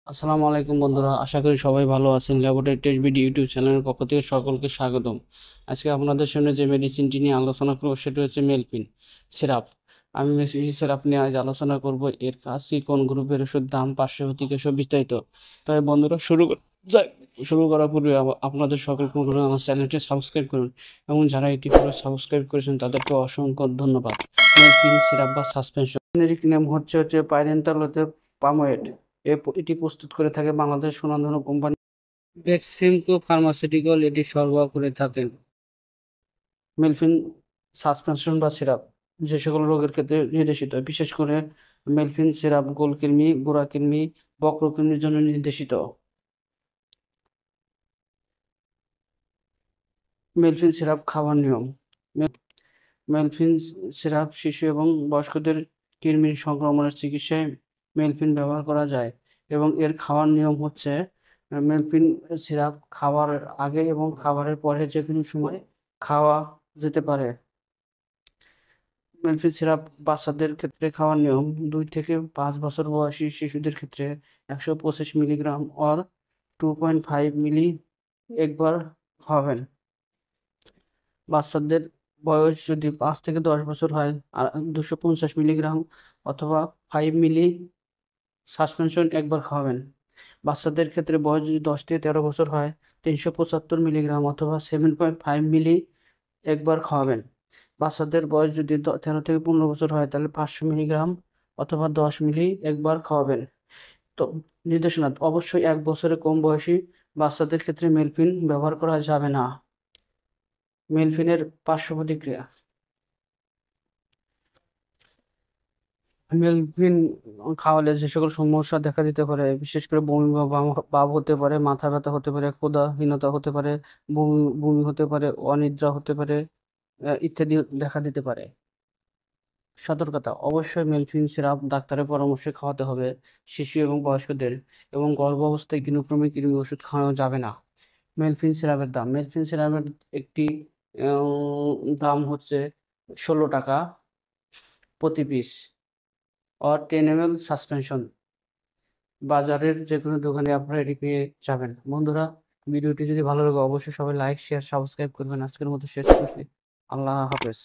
আসসালামু আলাইকুম বন্ধুরা, আশা করি সবাই ভালো আছেন। ল্যাবরেটরি টেস্ট বিডি ইউটিউব চ্যানেলের পক্ষ থেকে সকলকে স্বাগতম। আজকে আপনাদের সামনে যে মেডিসিনটি নিয়ে আলোচনা করব সেটি হচ্ছে মেলফিন সিরাপ। আমি এই সিরাপ নিয়ে আজ আলোচনা করব। এর কাজ কি, কোন গ্রুপের ওষুধ, দাম, পার্শ্ব প্রতিক্রিয়া সব বিস্তারিত। তবে বন্ধুরা শুরু করার পূর্বে আপনাদের সকলকে অনুরোধ, আমার চ্যানেলটি সাবস্ক্রাইব করুন এবং যারা এটি পুরো সাবস্ক্রাইব করেছেন তাদেরকে অসংখ্য ধন্যবাদ। মেলফিন সিরাপ বা সাসপেনশন জেনেরিক নেম হচ্ছে পাইরেন্টাল পামোয়েট। এটি প্রস্তুত করে থাকে বাংলাদেশ সুনামধন্য কোম্পানি বেক্সিমকো ফার্মাসিউটিক্যাল এটি সরবরাহ করে থাকেন। মেলফিন সাসপেনশন বা সিরাপ যে সকল রোগের ক্ষেত্রে নির্দেশিত, বিশেষ করে মেলফিন সিরাপ গোলকৃমি, গোড়াকৃমি, বক্রকৃমির জন্য নির্দেশিত। মেলফিন সিরাপ খাওয়ার নিয়ম। মেলফিন সিরাপ শিশু এবং বয়স্কদের কৃমির সংক্রমণের চিকিৎসায় মেলফিন ব্যবহার করা যায় এবং এর খাওয়ার নিয়ম হচ্ছে মেলফিন সিরাপ খাওয়ার আগে এবং খাবারের পরে যে কোনো সময় খাওয়া যেতে পারে। মেলফিন সিরাপ বাচ্চাদের ক্ষেত্রে খাওয়ার নিয়ম: 2 থেকে 5 বছর বয়সী শিশুদের ক্ষেত্রে 125 মিলিগ্রাম অর 2.5 মিলি একবার খাওয়াবেন। বাচ্চাদের বয়স যদি 5 থেকে 10 বছর হয় আর 250 মিলিগ্রাম অথবা 5 মিলি সাসপেনশন একবার খাওয়াবেন। বাচ্চাদের ক্ষেত্রে বয়স যদি 10 থেকে 13 বছর হয় 375 মিলিগ্রাম অথবা 7.5 মিলি একবার খাওয়াবেন। বাচ্চাদের বয়স যদি 13 থেকে 15 বছর হয় তাহলে 500 মিলিগ্রাম অথবা 10 মিলি একবার খাওয়াবেন। তো নির্দেশনা: অবশ্যই 1 বছরের কম বয়সী বাচ্চাদের ক্ষেত্রে মেলফিন ব্যবহার করা যাবে না। মেলফিনের পার্শ্ব প্রতিক্রিয়া: মেলফিন খাওয়ালে যে সকল সমস্যা দেখা দিতে পারে, বিশেষ করে বমি বা ভাব হতে পারে, মাথা ব্যথা হতে পারে, ক্ষুধাহীনতা হতে পারে, বমি বমি হতে পারে, অনিদ্রা হতে পারে, ইত্যাদি দেখা দিতে পারে। সতর্কতা: অবশ্যই মেলফিন সিরাপ ডাক্তারের পরামর্শে খাওয়াতে হবে শিশু এবং বয়স্কদের, এবং গর্ভাবস্থায় কৃমি ওষুধ খাওয়ানো যাবে না। মেলফিন সিরাপের দাম: মেলফিন সিরাপের একটি দাম হচ্ছে 16 টাকা প্রতি পিস অর 10 ml সাসপেনশন। বাজারের যে কোনো দোকানে আপনারা এটি পেয়ে যাবেন। বন্ধুরা, ভিডিওটি যদি ভালো লাগে অবশ্যই সবাই লাইক, শেয়ার, সাবস্ক্রাইব করবেন। আজকের মতো শেষ করছি। আল্লাহ হাফেজ।